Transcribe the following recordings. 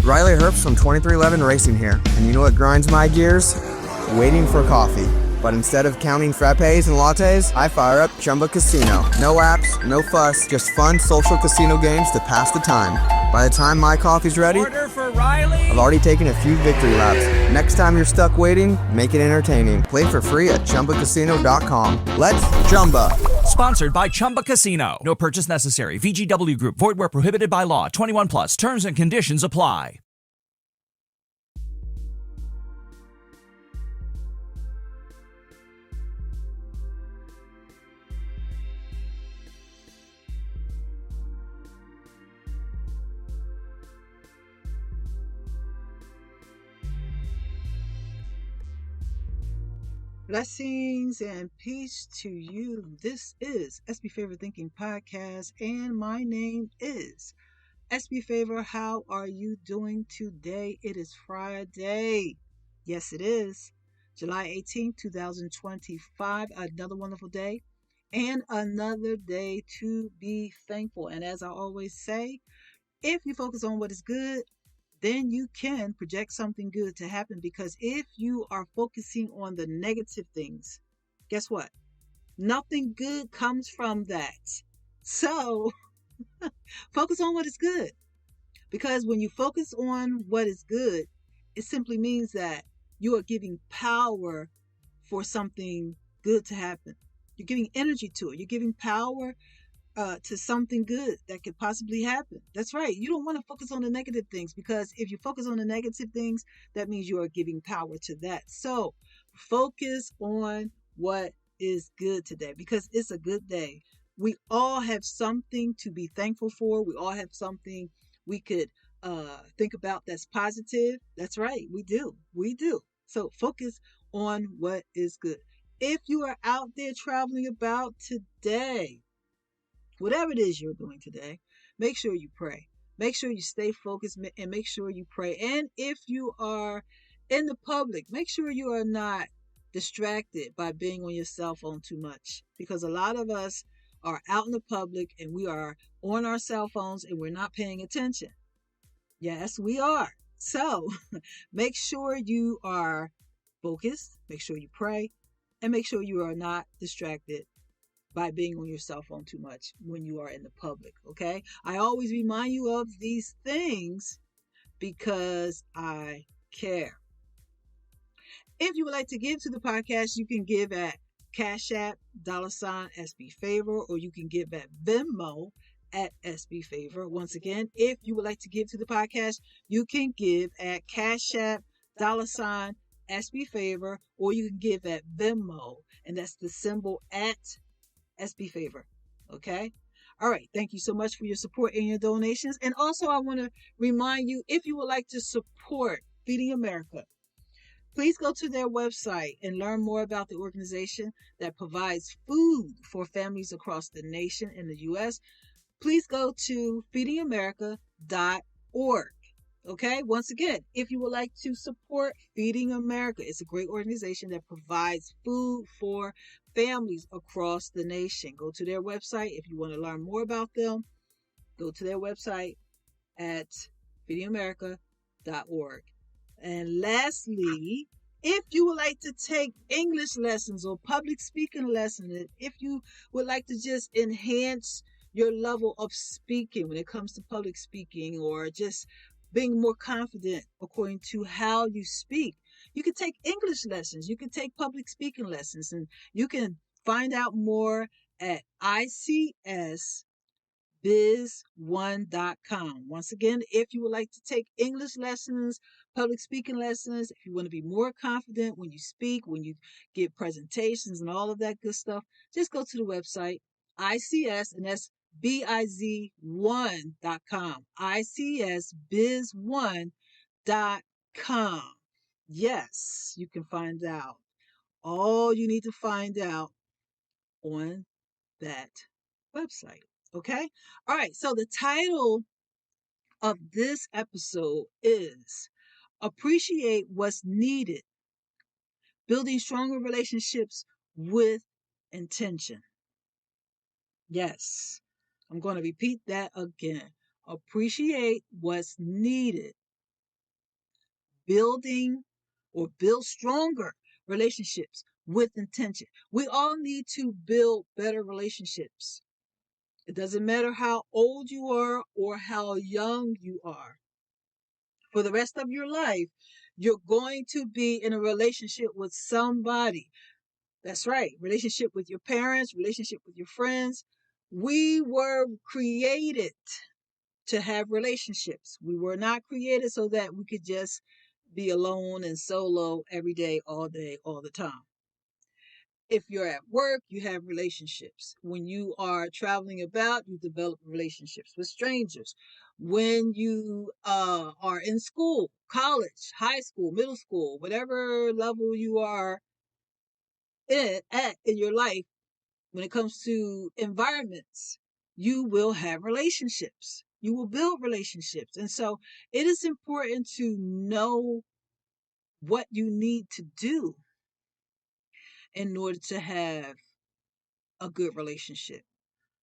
Riley Herbst from 2311 Racing here, and you know what grinds my gears? Waiting for coffee. But instead of counting frappes and lattes, I fire up Chumba Casino. No apps, no fuss, just fun social casino games to pass the time. By the time my coffee's ready, order for Riley. I've already taken a few victory laps. Next time you're stuck waiting, make it entertaining. Play for free at ChumbaCasino.com. Let's Chumba. Sponsored by Chumba Casino. No purchase necessary. VGW Group. Void where prohibited by law. 21 plus. Terms and conditions apply. Blessings and peace to you. This is SB Favor Thinking Podcast, and my name is SB Favor. How are you doing today? It is Friday. Yes, it is. July 18th, 2025. Another wonderful day and another day to be thankful. And as I always say, if you focus on what is good, then you can project something good to happen, because if you are focusing on the negative things, guess what? Nothing good comes from that. So focus on what is good, because when you focus on what is good, it simply means that you are giving power for something good to happen. You're giving energy to it. You're giving power to something good that could possibly happen. That's right. You don't want to focus on the negative things, because if you focus on the negative things, that means you are giving power to that. So focus on what is good today, because it's a good day. We all have something to be thankful for. We all have something we could think about that's positive. That's right. We do. We do. So focus on what is good. If you are out there traveling about today, whatever it is you're doing today, make sure you pray. Make sure you stay focused and make sure you pray. And if you are in the public, make sure you are not distracted by being on your cell phone too much, because a lot of us are out in the public and we are on our cell phones and we're not paying attention. Yes, we are. So make sure you are focused, make sure you pray, and make sure you are not distracted by being on your cell phone too much when you are in the public, okay? I always remind you of these things because I care. If you would like to give to the podcast, you can give at Cash App, $SB Favor, or you can give at Venmo at SB Favor. Once again, if you would like to give to the podcast, you can give at Cash App, $SB Favor, or you can give at Venmo, and that's the symbol at SB Favor. Okay? All right. Thank you so much for your support and your donations. And also, I want to remind you, if you would like to support Feeding America, please go to their website and learn more about the organization that provides food for families across the nation in the U.S. Please go to feedingamerica.org. Okay, once again, if you would like to support Feeding America, it's a great organization that provides food for families across the nation. Go to their website. If you want to learn more about them, go to their website at feedingamerica.org. And lastly, if you would like to take English lessons or public speaking lessons, if you would like to just enhance your level of speaking when it comes to public speaking, or just being more confident according to how you speak, you can take English lessons, you can take public speaking lessons, and you can find out more at icsbiz1.com. Once again, if you would like to take English lessons, public speaking lessons, if you want to be more confident when you speak, when you give presentations and all of that good stuff, just go to the website, ICS, and that's biz1.com, icsbiz1.com. Yes, you can find out all you need to find out on that website. Okay? All right, so the title of this episode is Appreciate What's Needed, Building Stronger Relationships with Intention. Yes, I'm going to repeat that again. Appreciate what's needed, building or build stronger relationships with intention. We all need to build better relationships. It doesn't matter how old you are or how young you are. For the rest of your life, you're going to be in a relationship with somebody. That's right. Relationship with your parents, relationship with your friends. We were created to have relationships. We were not created so that we could just be alone and solo every day, all the time. If you're at work, you have relationships. When you are traveling about, you develop relationships with strangers. When you are in school, college, high school, middle school, whatever level you are in your life, when it comes to environments, you will have relationships. You will build relationships. And so it is important to know what you need to do in order to have a good relationship.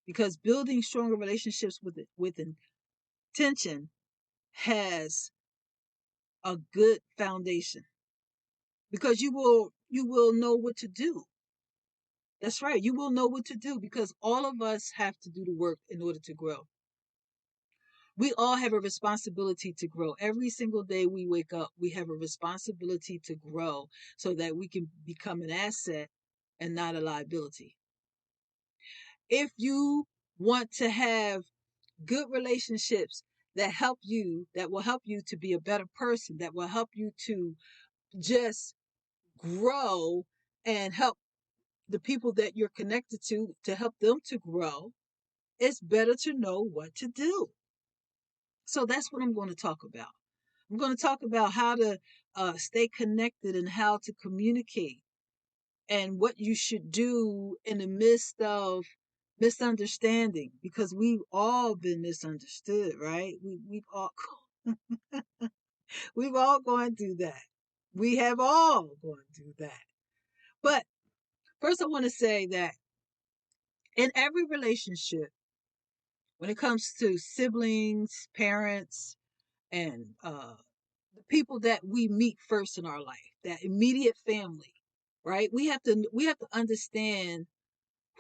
Because building stronger relationships with intention has a good foundation. Because you will know what to do. That's right. You will know what to do because all of us have to do the work in order to grow. We all have a responsibility to grow. Every single day we wake up, we have a responsibility to grow so that we can become an asset and not a liability. If you want to have good relationships that will help you to be a better person, that will help you to just grow and help the people that you're connected to help them to grow, it's better to know what to do. So that's what I'm going to talk about. I'm going to talk about how to stay connected and how to communicate and what you should do in the midst of misunderstanding because we've all been misunderstood, right? We've all gone through that. We have all gone through that. But first, I want to say that in every relationship, when it comes to siblings, parents, and the people that we meet first in our life, that immediate family, right? We have to understand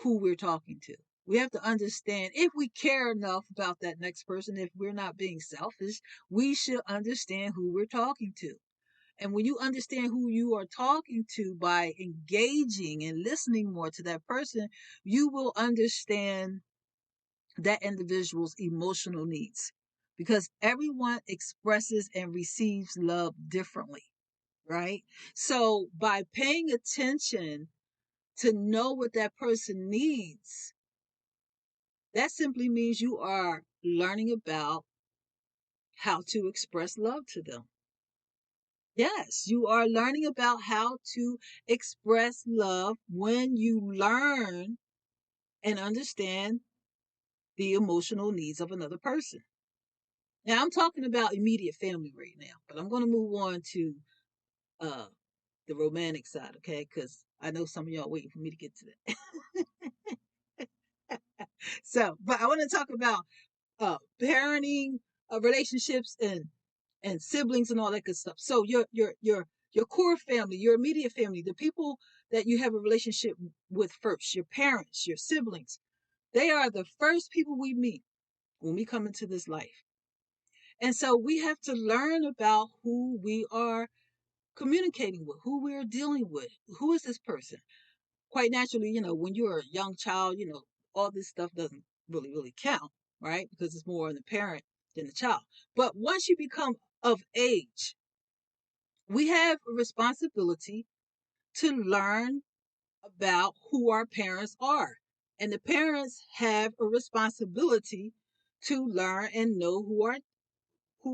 who we're talking to. We have to understand if we care enough about that next person, if we're not being selfish, we should understand who we're talking to. And when you understand who you are talking to by engaging and listening more to that person, you will understand that individual's emotional needs because everyone expresses and receives love differently, right? So by paying attention to know what that person needs, that simply means you are learning about how to express love to them. Yes, you are learning about how to express love when you learn and understand the emotional needs of another person. Now, I'm talking about immediate family right now, but I'm going to move on to uh, the romantic side, okay? Because I know some of y'all waiting for me to get to that. So, but I want to talk about parenting, relationships, and siblings and all that good stuff. So your core family, your immediate family, the people that you have a relationship with first, your parents, your siblings, they are the first people we meet when we come into this life. And so we have to learn about who we are communicating with, who we're dealing with. Who is this person? Quite naturally, when you're a young child, all this stuff doesn't really count, right? Because it's more on the parent than the child. But once you become of age, we have a responsibility to learn about who our parents are. And the parents have a responsibility to learn and know who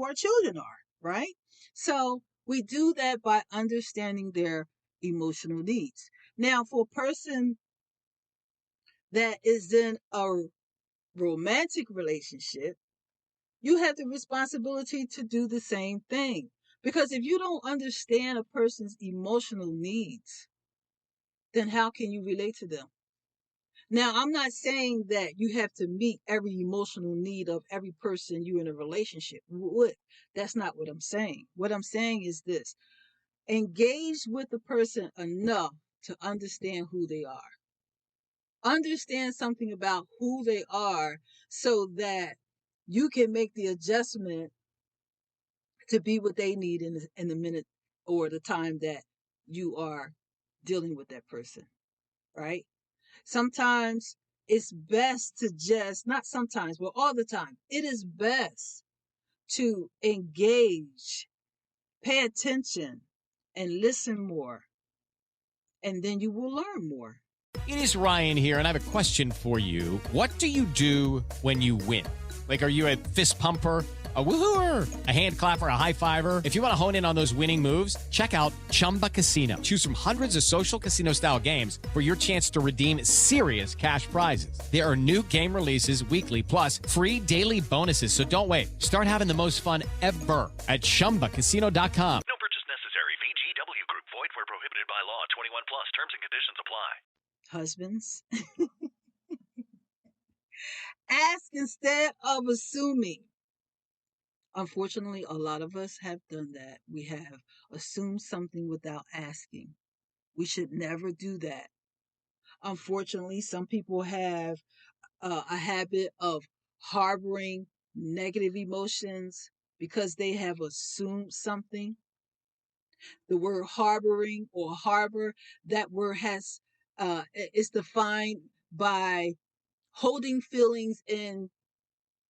our children are, right? So we do that by understanding their emotional needs. Now, for a person that is in a romantic relationship, you have the responsibility to do the same thing. Because if you don't understand a person's emotional needs, then how can you relate to them? Now, I'm not saying that you have to meet every emotional need of every person you're in a relationship with. That's not what I'm saying. What I'm saying is this: engage with the person enough to understand who they are. Understand something about who they are so that you can make the adjustment to be what they need in the minute or the time that you are dealing with that person, right? Sometimes it's best to just, not sometimes, but all the time, it is best to engage, pay attention, and listen more, and then you will learn more. It is Ryan here, and I have a question for you. What do you do when you win? Like, are you a fist pumper, a woohooer, a hand clapper, a high fiver? If you want to hone in on those winning moves, check out Chumba Casino. Choose from hundreds of social casino-style games for your chance to redeem serious cash prizes. There are new game releases weekly, plus free daily bonuses. So don't wait. Start having the most fun ever at ChumbaCasino.com. No purchase necessary. VGW Group. Void where prohibited by law. 21 plus. Terms and conditions apply. Husbands, ask instead of assuming. Unfortunately, a lot of us have done that. We have assumed something without asking. We should never do that. Unfortunately, some people have a habit of harboring negative emotions because they have assumed something. The word harboring or harbor, that word is defined by holding feelings in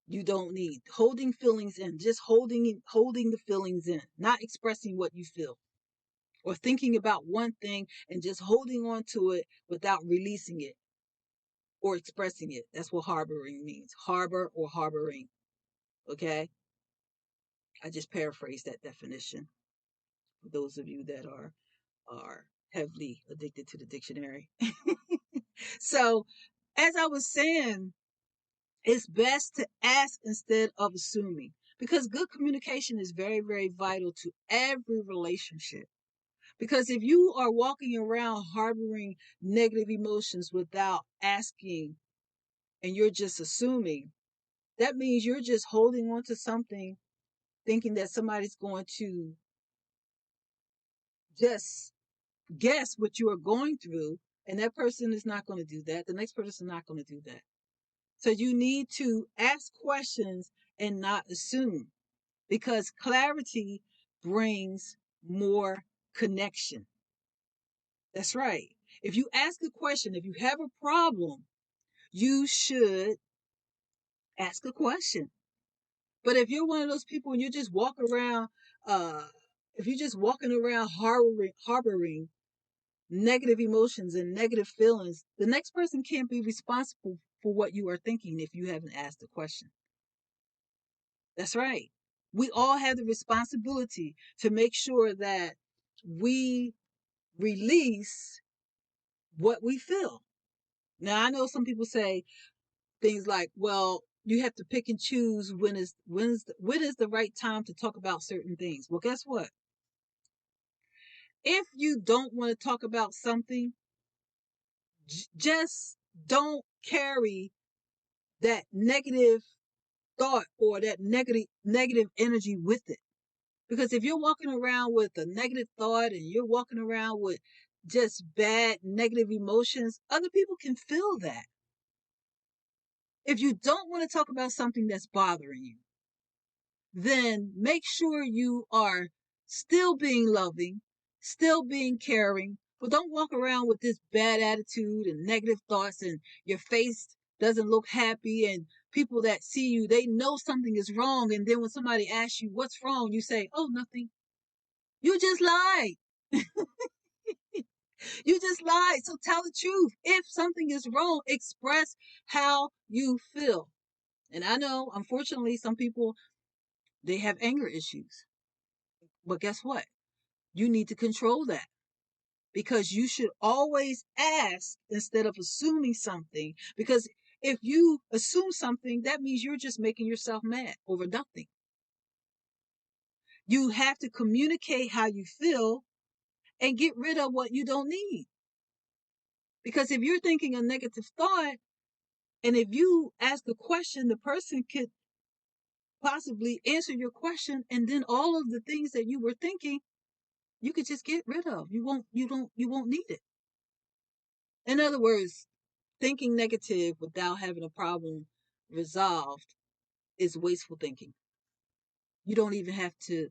you don't need, holding feelings in, just holding the feelings in, not expressing what you feel, or thinking about one thing and just holding on to it without releasing it or expressing it. That's what harboring means. Harbor or harboring. Okay? I just paraphrased that definition for those of you that are heavily addicted to the dictionary. So, as I was saying, it's best to ask instead of assuming, because good communication is very, very vital to every relationship. Because if you are walking around harboring negative emotions without asking and you're just assuming, that means you're just holding on to something, thinking that somebody's going to just guess what you are going through. And that person is not going to do that. The next person is not going to do that. So you need to ask questions and not assume, because clarity brings more connection. That's right. If you ask a question, if you have a problem, you should ask a question. But if you're one of those people and you just walk around, uh, if you're just walking around harboring negative emotions and negative feelings, the next person can't be responsible for what you are thinking if you haven't asked a question. That's right. We all have the responsibility to make sure that we release what we feel. Now, I know some people say things like, well, you have to pick and choose when is the right time to talk about certain things. Well, guess what? If you don't want to talk about something, just don't carry that negative thought or that negative energy with it. Because if you're walking around with a negative thought and you're walking around with just bad negative emotions, other people can feel that. If you don't want to talk about something that's bothering you, then make sure you are still being loving, still being caring, but don't walk around with this bad attitude and negative thoughts and your face doesn't look happy, and people that see you, they know something is wrong, and then when somebody asks you what's wrong, you say, oh, nothing. You just lied. You just lied. So tell the truth. If something is wrong, express how you feel. And I know, unfortunately, some people, they have anger issues. But guess what? You need to control that, because you should always ask instead of assuming something. Because if you assume something, that means you're just making yourself mad over nothing. You have to communicate how you feel and get rid of what you don't need. Because if you're thinking a negative thought, and if you ask a question, the person could possibly answer your question, and then all of the things that you were thinking, you could just get rid of. You won't need it. In other words, thinking negative without having a problem resolved is wasteful thinking. You don't even have to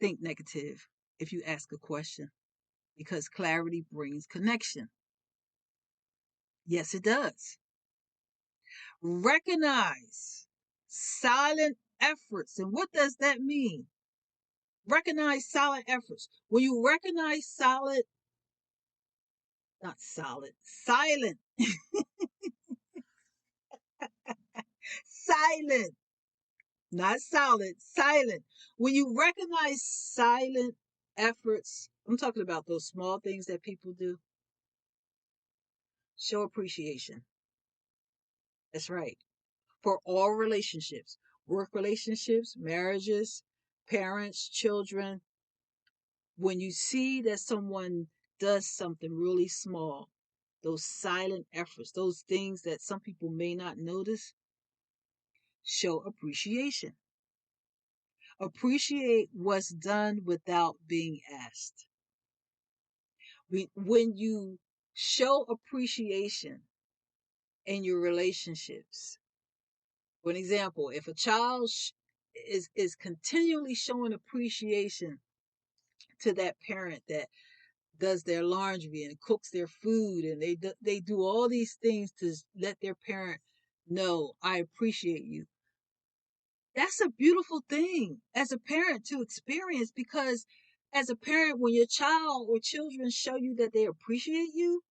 think negative if you ask a question, because clarity brings connection. Yes, it does. Recognize silent efforts. And what does that mean? Recognize silent efforts. When you recognize not solid, silent, silent, not solid, silent. When you recognize silent efforts, I'm talking about those small things that people do, show appreciation. That's right. For all relationships, work relationships, marriages, parents, children. When you see that someone does something really small, those silent efforts, those things that some people may not notice, show appreciation. Appreciate what's done without being asked. When you show appreciation in your relationships, for an example, if a child is continually showing appreciation to that parent that does their laundry and cooks their food, and they do all these things to let their parent know, I appreciate you. That's a beautiful thing as a parent to experience, because as a parent, when your child or children show you that they appreciate you,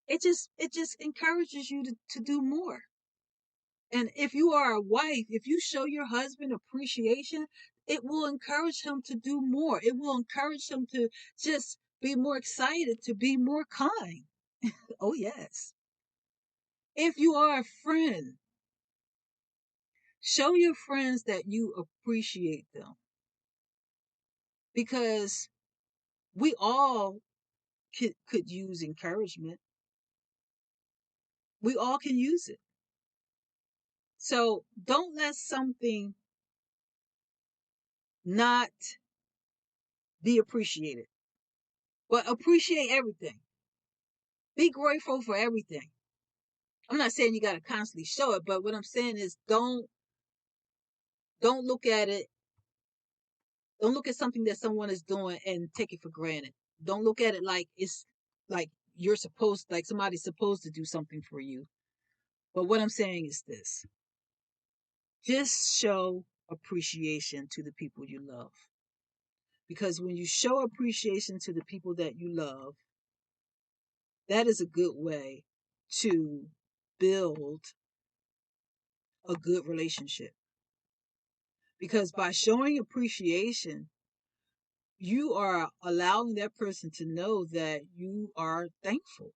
it just encourages you to do more. And if you are a wife, if you show your husband appreciation, it will encourage him to do more. It will encourage him to just be more excited, to be more kind. Oh, yes. If you are a friend, show your friends that you appreciate them, because we all could use encouragement. We all can use it. So don't let something not be appreciated, but appreciate everything. Be grateful for everything. I'm not saying you got to constantly show it, but what I'm saying is don't look at it. Don't look at something that someone is doing and take it for granted. Don't look at it like it's like like somebody's supposed to do something for you. But what I'm saying is this: just show appreciation to the people you love. Because when you show appreciation to the people that you love, that is a good way to build a good relationship. Because by showing appreciation, you are allowing that person to know that you are thankful.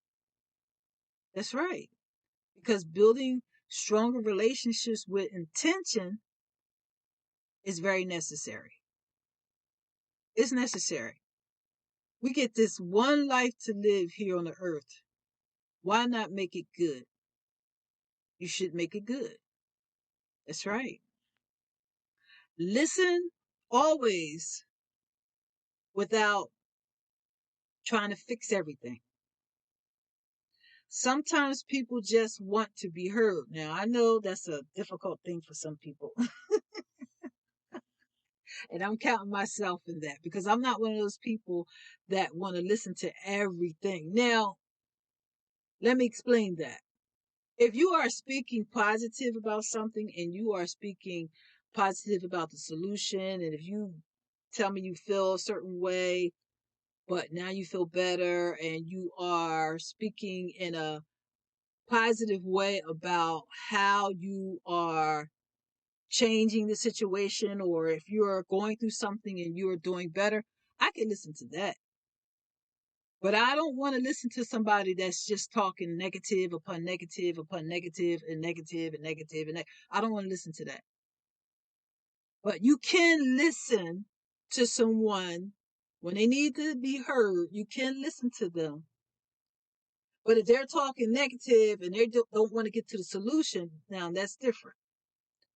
That's right. Because building stronger relationships with intention is very necessary. It's necessary. We get this one life to live here on the earth. Why not make it good? You should make it good. That's right. Listen always without trying to fix everything. Sometimes people just want to be heard. Now, I know that's a difficult thing for some people. And I'm counting myself in that, because I'm not one of those people that want to listen to everything. Now, let me explain that. If you are speaking positive about something, and you are speaking positive about the solution, and if you tell me you feel a certain way, but now you feel better, and you are speaking in a positive way about how you are changing the situation, or if you're going through something and you're doing better, I can listen to that. But I don't want to listen to somebody that's just talking negative upon negative upon negative and negative and negative. I don't want to listen to that. But you can listen to someone when they need to be heard. You can listen to them. But if they're talking negative and they don't want to get to the solution, now that's different.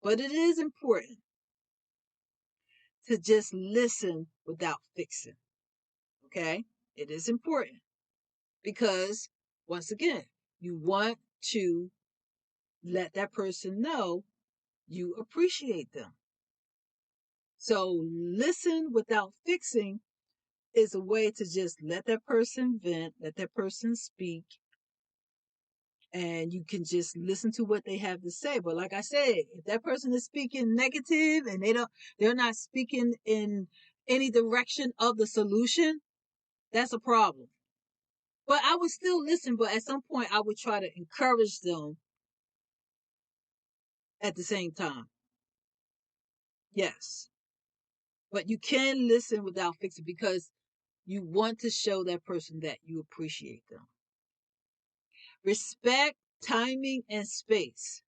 But it is important to just listen without fixing. Okay? It is important because, once again, you want to let that person know you appreciate them. So, listen without fixing is a way to just let that person vent, let that person speak, and you can just listen to what they have to say. But like I said, if that person is speaking negative and they're not speaking in any direction of the solution, that's a problem. But I would still listen, but at some point I would try to encourage them at the same time. Yes. But you can listen without fixing because you want to show that person that you appreciate them. Respect timing and space.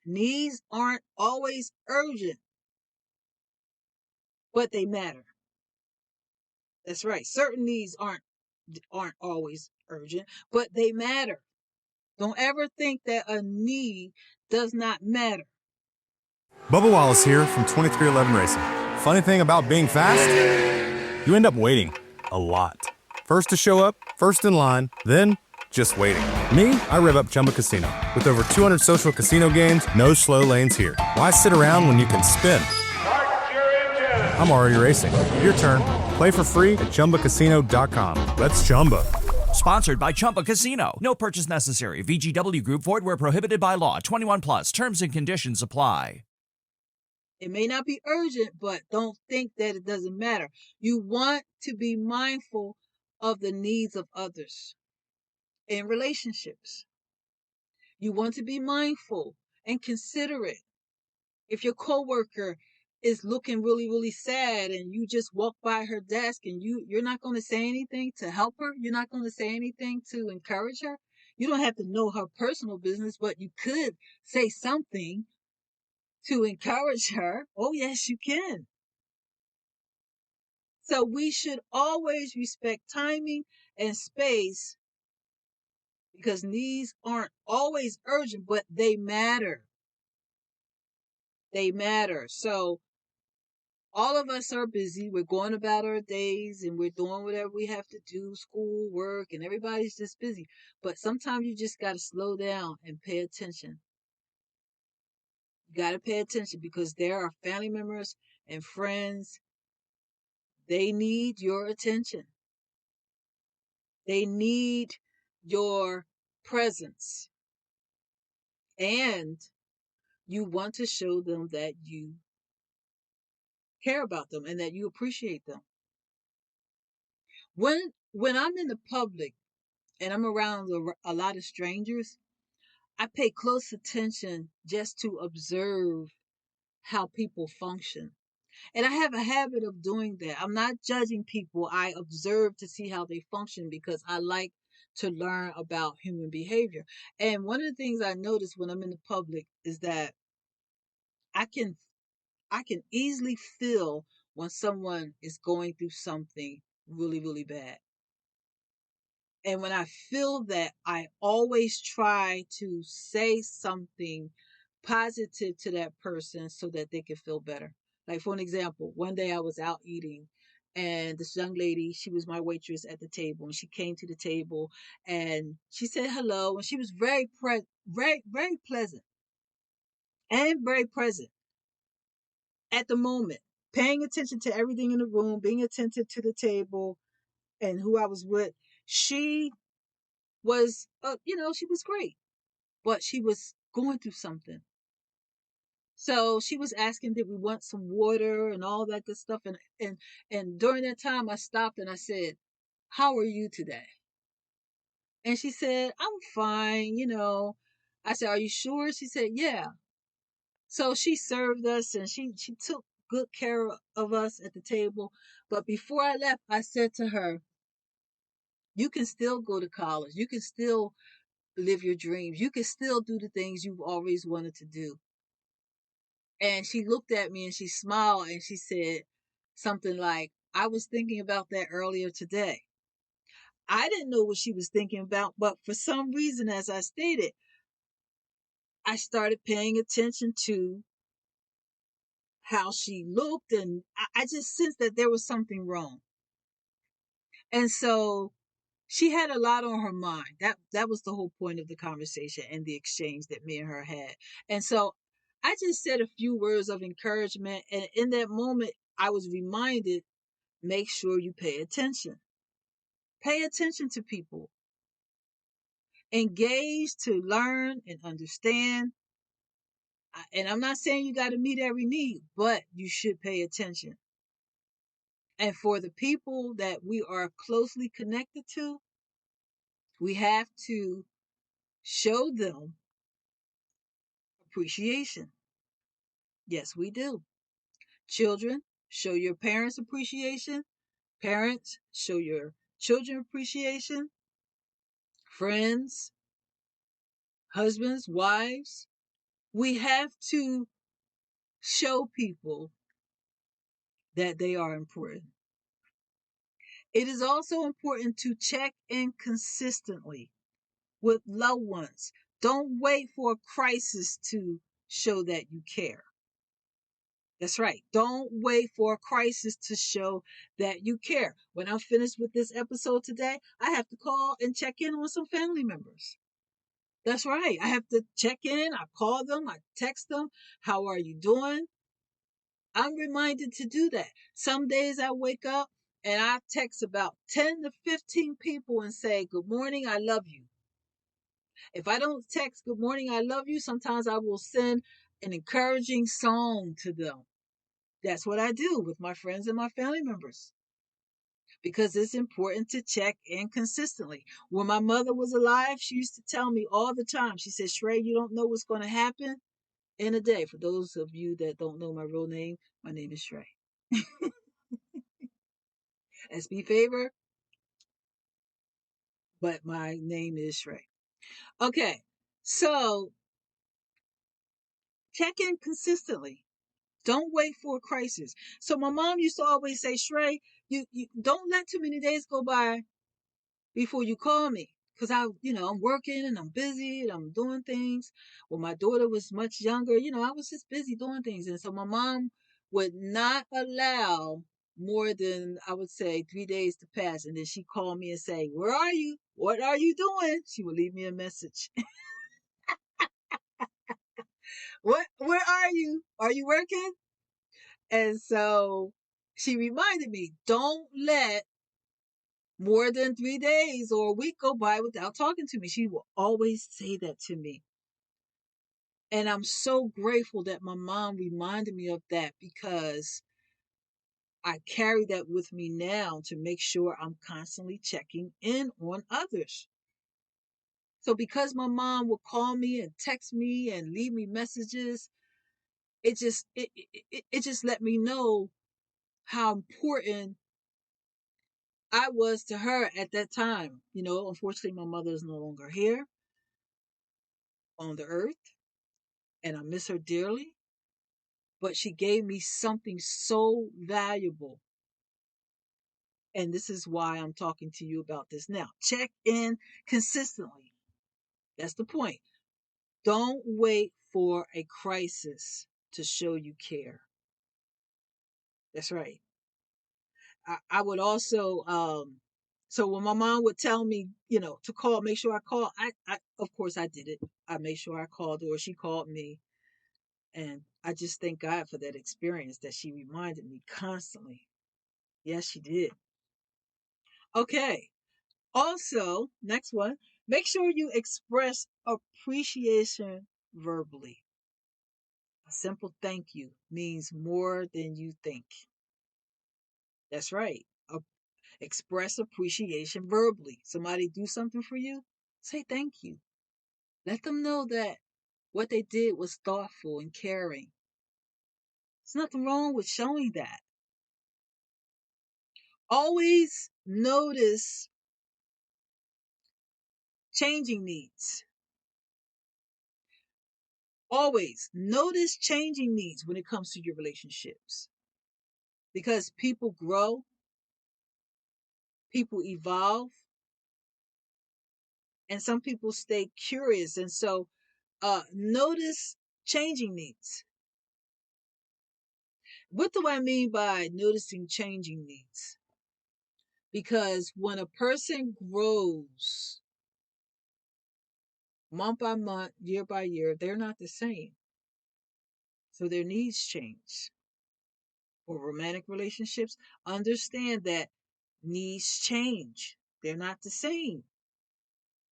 Needs aren't always urgent, but they matter. That's right. Certain needs aren't always urgent, but they matter. Don't ever think that a need does not matter. Bubba Wallace here from 2311 Racing. Funny thing about being fast, you end up waiting a lot. First to show up, first in line, then just waiting. Me, I rev up Chumba Casino. With over 200 social casino games, no slow lanes here. Why sit around when you can spin? I'm already racing. Your turn. Play for free at ChumbaCasino.com. Let's Chumba. Sponsored by Chumba Casino. No purchase necessary. VGW Group. Void where prohibited by law. 21 plus. Terms and conditions apply. It may not be urgent, but don't think that it doesn't matter. You want to be mindful of the needs of others in relationships. You want to be mindful and considerate. If your coworker is looking really, really sad and you just walk by her desk and you're not going to say anything to help her, you're not going to say anything to encourage her. You don't have to know her personal business, but you could say something to encourage her. Oh, yes, you can. So we should always respect timing and space because needs aren't always urgent, but they matter. They matter. So all of us are busy. We're going about our days and we're doing whatever we have to do, school, work, and everybody's just busy. But sometimes you just got to slow down and pay attention. You got to pay attention because there are family members and friends. They need your attention. They need your presence. And you want to show them that you care about them and that you appreciate them. When I'm in the public and I'm around a lot of strangers, I pay close attention just to observe how people function. And I have a habit of doing that. I'm not judging people. I observe to see how they function because I like to learn about human behavior. And one of the things I notice when I'm in the public is that I can I can easily feel when someone is going through something really, really bad. And when I feel that, I always try to say something positive to that person so that they can feel better. Like, for an example, one day I was out eating and this young lady, she was my waitress at the table, and she came to the table and she said hello, and she was very pleasant and very present at the moment, paying attention to everything in the room, being attentive to the table and who I was with. She was, she was great, but she was going through something. So she was asking, did we want some water and all that good stuff? And during that time, I stopped and I said, how are you today? And she said, I'm fine. I said, are you sure? She said, yeah. So she served us and she took good care of us at the table. But before I left, I said to her, you can still go to college. You can still live your dreams. You can still do the things you've always wanted to do. And she looked at me and she smiled and she said something like, I was thinking about that earlier today. I didn't know what she was thinking about, but for some reason, as I stated, I started paying attention to how she looked, and I just sensed that there was something wrong. And so she had a lot on her mind. That was the whole point of the conversation and the exchange that me and her had. And so I just said a few words of encouragement, and in that moment I was reminded, make sure you pay attention. Pay attention to people. Engage to learn and understand. And I'm not saying you got to meet every need, but you should pay attention. And for the people that we are closely connected to, we have to show them appreciation. Yes, we do. Children, show your parents appreciation. Parents, show your children appreciation. Friends, husbands, wives. We have to show people that they are important. It is also important to check in consistently with loved ones. Don't wait for a crisis to show that you care. That's right. Don't wait for a crisis to show that you care. When I'm finished with this episode today, I have to call and check in on some family members. That's right. I have to check in. I call them. I text them. How are you doing? I'm reminded to do that. Some days I wake up and I text about 10 to 15 people and say, good morning, I love you. If I don't text good morning, I love you, sometimes I will send an encouraging song to them. That's what I do with my friends and my family members because it's important to check in consistently. When my mother was alive, she used to tell me all the time, she said, Shrey, you don't know what's going to happen in a day. For those of you that don't know my real name, my name is Shrey. SB but my name is Shrey. Okay, so check in consistently. Don't wait for a crisis. So my mom used to always say, Shrey, you don't let too many days go by before you call me. Cause I'm working and I'm busy and I'm doing things. When my daughter was much younger, I was just busy doing things. And so my mom would not allow more than, I would say, 3 days to pass. And then she'd call me and say, where are you? What are you doing? She would leave me a message. Where are you? Are you working? And so she reminded me, don't let more than 3 days or a week go by without talking to me. She will always say that to me. And I'm so grateful that my mom reminded me of that because I carry that with me now to make sure I'm constantly checking in on others. So because my mom would call me and text me and leave me messages, it just let me know how important I was to her at that time. Unfortunately, my mother is no longer here on the earth, and I miss her dearly. But she gave me something so valuable. And this is why I'm talking to you about this now. Check in consistently. That's the point. Don't wait for a crisis to show you care. That's right. I would also, so when my mom would tell me, to call, make sure I call, of course I did it. I made sure I called her or she called me. And I just thank God for that experience that she reminded me constantly. Yes, she did. Okay. Also, next one, make sure you express appreciation verbally. A simple thank you means more than you think. That's right. Express appreciation verbally. Somebody do something for you, say thank you. Let them know that what they did was thoughtful and caring. There's nothing wrong with showing that. Always notice changing needs. Always notice changing needs when it comes to your relationships. Because people grow, people evolve, and some people stay curious. And so notice changing needs. What do I mean by noticing changing needs? Because when a person grows month by month, year by year, they're not the same. So their needs change. For romantic relationships, understand that needs change. They're not the same.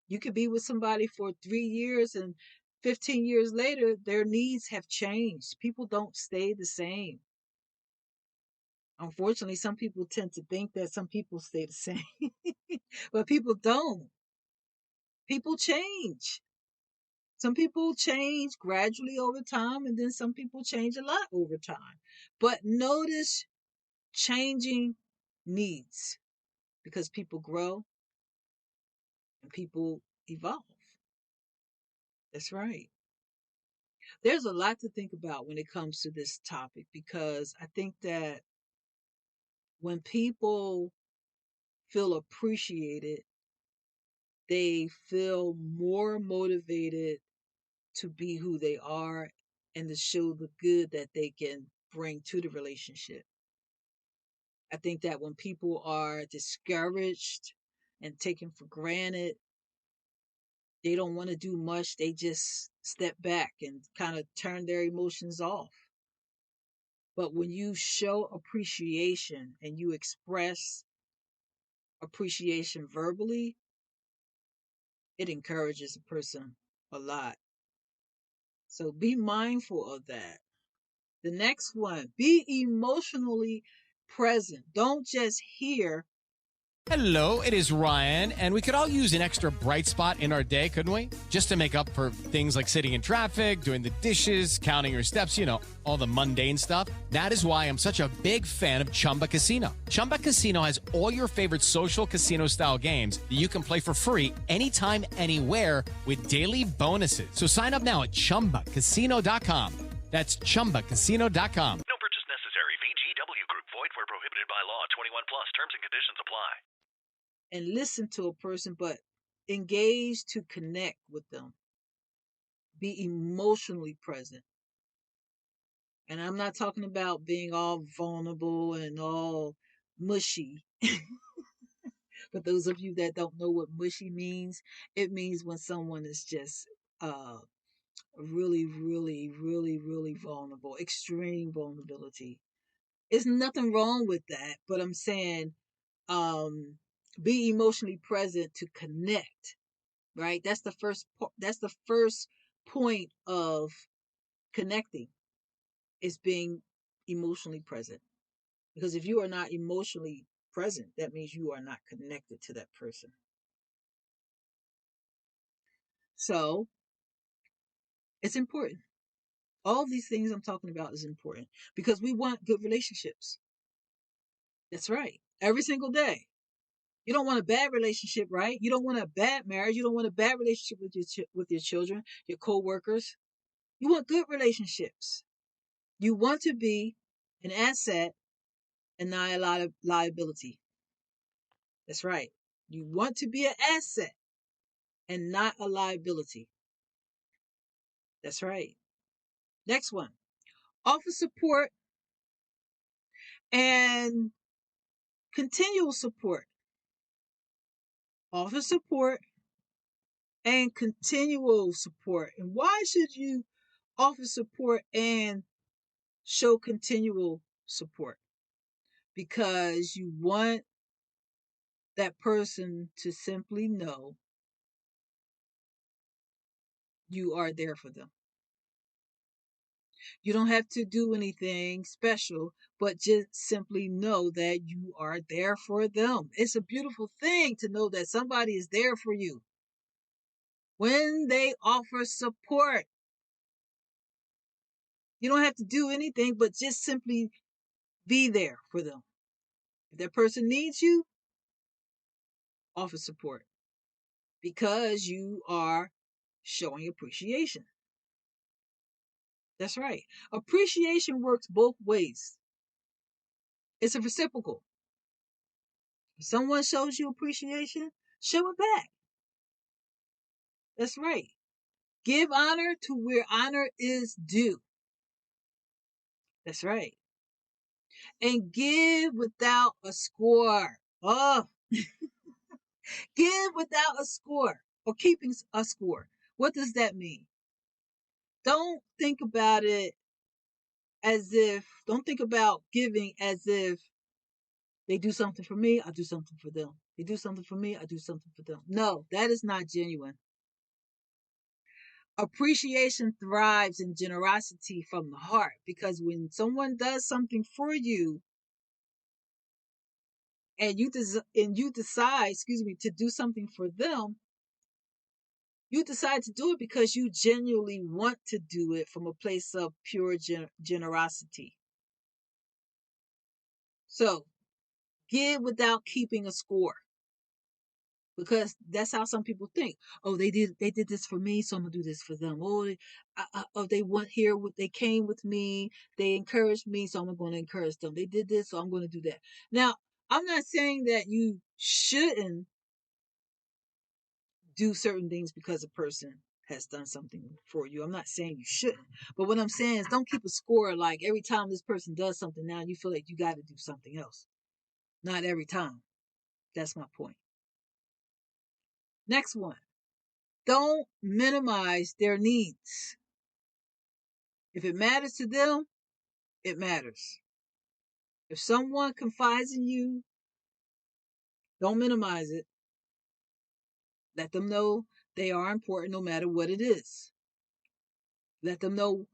You could be with somebody for 3 years and 15 years later, their needs have changed. People don't stay the same. Unfortunately, some people tend to think that some people stay the same, but people don't. People change. Some people change gradually over time, and then some people change a lot over time. But notice changing needs because people grow and people evolve. That's right. There's a lot to think about when it comes to this topic because I think that when people feel appreciated, they feel more motivated to be who they are and to show the good that they can bring to the relationship. I think that when people are discouraged and taken for granted, they don't want to do much. They just step back and kind of turn their emotions off. But when you show appreciation and you express appreciation verbally, it encourages a person a lot. So be mindful of that. The next one, be emotionally present. Don't just hear. Hello, it is Ryan, and we could all use an extra bright spot in our day, couldn't we? Just to make up for things like sitting in traffic, doing the dishes, counting your steps, all the mundane stuff. That is why I'm such a big fan of Chumba Casino. Chumba Casino has all your favorite social casino-style games that you can play for free anytime, anywhere with daily bonuses. So sign up now at ChumbaCasino.com. That's ChumbaCasino.com. No purchase necessary. VGW Group. Void where prohibited by law. 21 plus. Terms and conditions apply. And listen to a person, but engage to connect with them. Be emotionally present. And I'm not talking about being all vulnerable and all mushy. For those of you that don't know what mushy means, it means when someone is just uh, really, really, really, really vulnerable, extreme vulnerability. There's nothing wrong with that, but I'm saying be emotionally present to connect, right? That's the first point of connecting is being emotionally present. Because if you are not emotionally present, that means you are not connected to that person. So it's important. All these things I'm talking about is important because we want good relationships. That's right. Every single day. You don't want a bad relationship, right? You don't want a bad marriage. You don't want a bad relationship with your children, your co-workers. You want good relationships. You want to be an asset and not a liability. That's right. You want to be an asset and not a liability. That's right. Next one. Offer support and continual support. Offer support and continual support. And why should you offer support and show continual support? Because you want that person to simply know you are there for them. You don't have to do anything special, but just simply know that you are there for them. It's a beautiful thing to know that somebody is there for you. When they offer support, you don't have to do anything but just simply be there for them. If that person needs you, offer support because you are showing appreciation. That's right. Appreciation works both ways. It's a reciprocal. If someone shows you appreciation, show it back. That's right. Give honor to where honor is due. That's right. And give without a score. Oh, give without a score or keeping a score. What does that mean? Don't think about giving as if they do something for me, I do something for them. They do something for me, I do something for them. No, that is not genuine. Appreciation thrives in generosity from the heart, because when someone does something for you and you decide, to do something for them, you decide to do it because you genuinely want to do it from a place of pure generosity. So give without keeping a score, because that's how some people think. Oh, they did this for me, so I'm gonna do this for them. Oh, they went here they came with me, they encouraged me, so I'm going to encourage them. They did this, so I'm going to do that. Now, I'm not saying that you shouldn't do certain things because a person has done something for you. I'm not saying you shouldn't, but what I'm saying is don't keep a score. Like every time this person does something, now you feel like you got to do something else. Not every time. That's my point. Next one. Don't minimize their needs. If it matters to them, it matters. If someone confides in you, don't minimize it. Let them know they are important no matter what it is. Let them know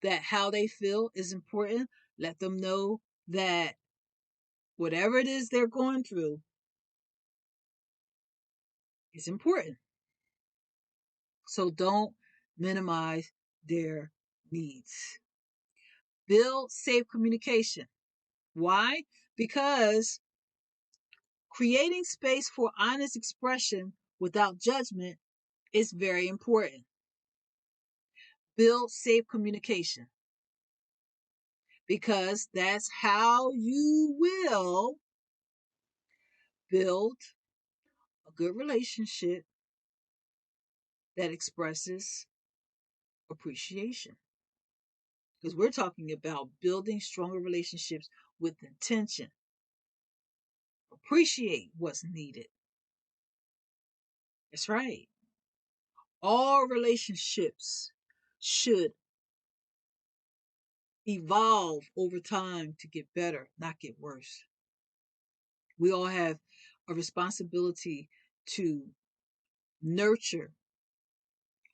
that how they feel is important. Let them know that whatever it is they're going through is important. So don't minimize their needs. Build safe communication. Why? Because creating space for honest expression without judgment is very important. Build safe communication, because that's how you will build a good relationship that expresses appreciation. Because we're talking about building stronger relationships with intention. Appreciate what's needed. That's right. All relationships should evolve over time to get better, not get worse. We all have a responsibility to nurture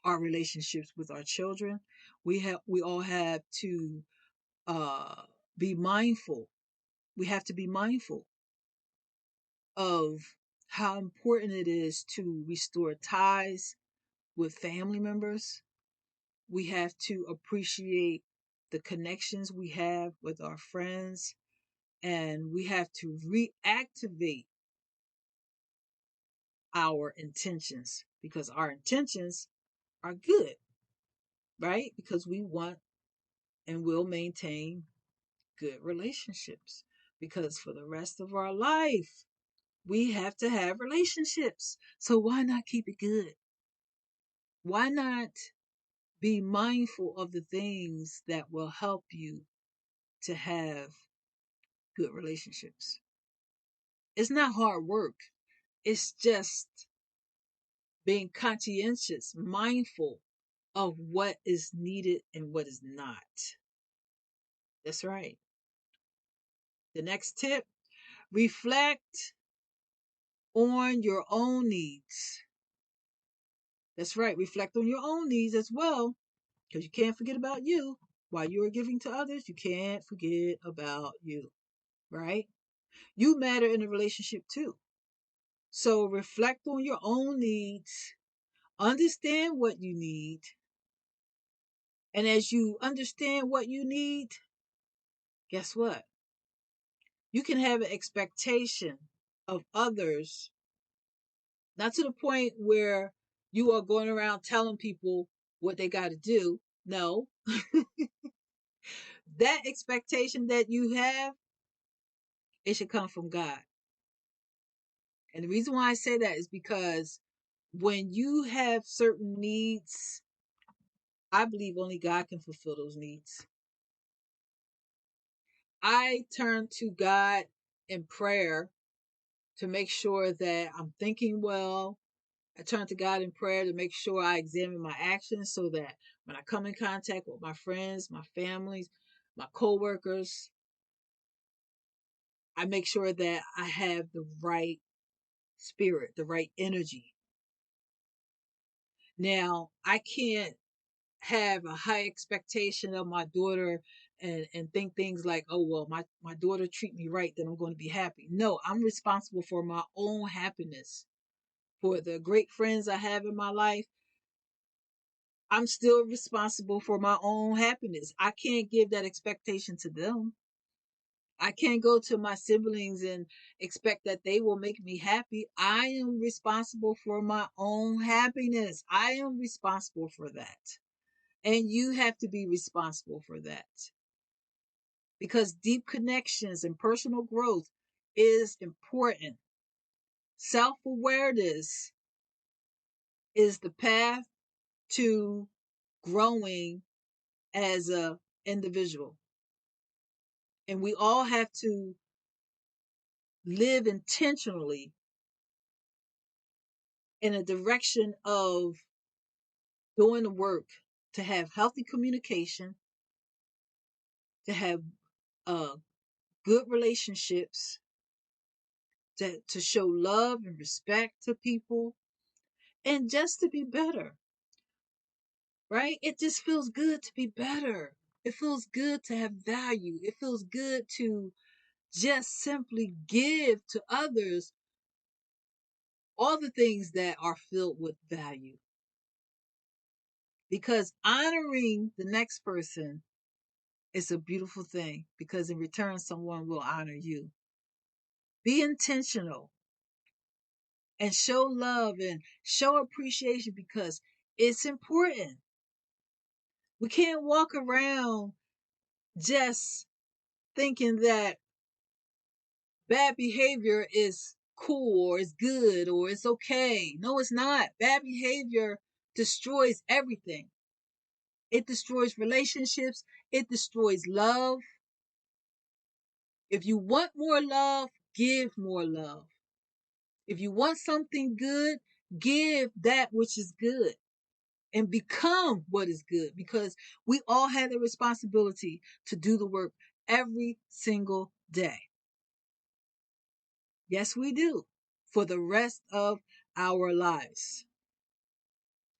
our relationships with our children. We all have to uh, be mindful. We have to be mindful of how important it is to restore ties with family members. We have to appreciate the connections we have with our friends, and we have to reactivate our intentions, because our intentions are good, right? Because we want and will maintain good relationships. Because for the rest of our life, we have to have relationships. So why not keep it good? Why not be mindful of the things that will help you to have good relationships? It's not hard work. It's just being conscientious, mindful of what is needed and what is not. That's right. The next tip: reflect on your own needs. That's right. Reflect on your own needs as well, because you can't forget about you. While you are giving to others, you can't forget about you, right? You matter in a relationship too. So reflect on your own needs, understand what you need. And as you understand what you need, guess what? You can have an expectation of others, not to the point where you are going around telling people what they got to do. No, that expectation that you have, it should come from God. And the reason why I say that is because When you have certain needs, I believe only God can fulfill those needs. I turn to God in prayer to make sure that I'm thinking well. I turn to God in prayer to make sure I examine my actions so that when I come in contact with my friends, my families, my coworkers, I make sure that I have the right spirit, the right energy. Now, I can't have a high expectation of my daughter and think things like, oh, well, my daughter treat me right, then I'm going to be happy. No, I'm responsible for my own happiness. For the great friends I have in my life, I'm still responsible for my own happiness. I can't give that expectation to them. I can't go to my siblings and expect that they will make me happy. I am responsible for my own happiness. I am responsible for that. And you have to be responsible for that. Because deep connections and personal growth is important. Self awareness is the path to growing as a individual. And we all have to live intentionally in a direction of doing the work to have healthy communication, to have uh, good relationships, to show love and respect to people, and just to be better, right? It just feels good to be better. It feels good to have value. It feels good to just simply give to others all the things that are filled with value. Because honoring the next person is a beautiful thing, because in return, someone will honor you. Be intentional and show love and show appreciation because it's important. We can't walk around just thinking that bad behavior is cool or is good or it's okay. No, it's not. Bad behavior destroys everything. It destroys relationships. It destroys love. If you want more love, give more love. If you want something good, give that which is good and become what is good, because we all have the responsibility to do the work every single day. Yes, we do, for the rest of our lives.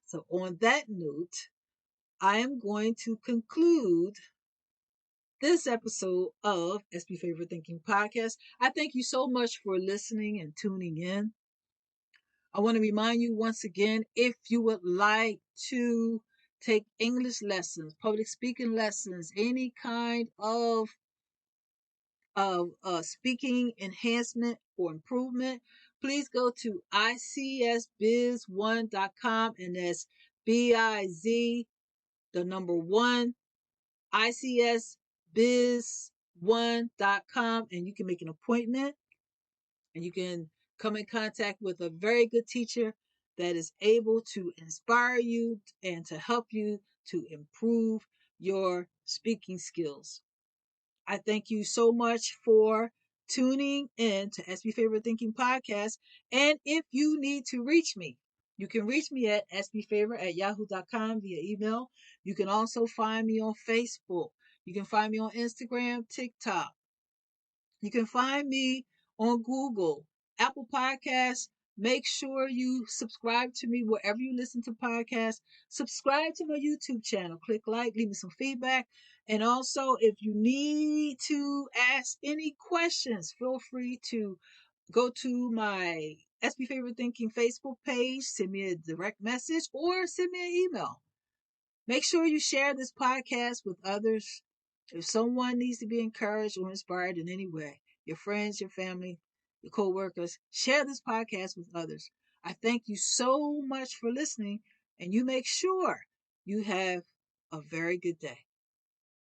So on that note, I am going to conclude this episode of SB Favorite Thinking Podcast. I thank you so much for listening and tuning in. I want to remind you once again, if you would like to take English lessons, public speaking lessons, any kind of speaking enhancement or improvement, please go to icsbiz1.com, and that's BIZ, the number one, icsbiz1.com, and you can make an appointment and you can come in contact with a very good teacher that is able to inspire you and to help you to improve your speaking skills. I thank you so much for tuning in to SB Favorite Thinking Podcast. And if you need to reach me, you can reach me at sbfavor@yahoo.com via email. You can also find me on Facebook. You can find me on Instagram, TikTok. You can find me on Google, Apple Podcasts. Make sure you subscribe to me wherever you listen to podcasts. Subscribe to my YouTube channel. Click like, leave me some feedback. And also, if you need to ask any questions, feel free to go to my SB Favorite Thinking Facebook page, send me a direct message, or send me an email. Make sure you share this podcast with others. If someone needs to be encouraged or inspired in any way, your friends, your family, your co-workers, share this podcast with others. I thank you so much for listening, and you make sure you have a very good day.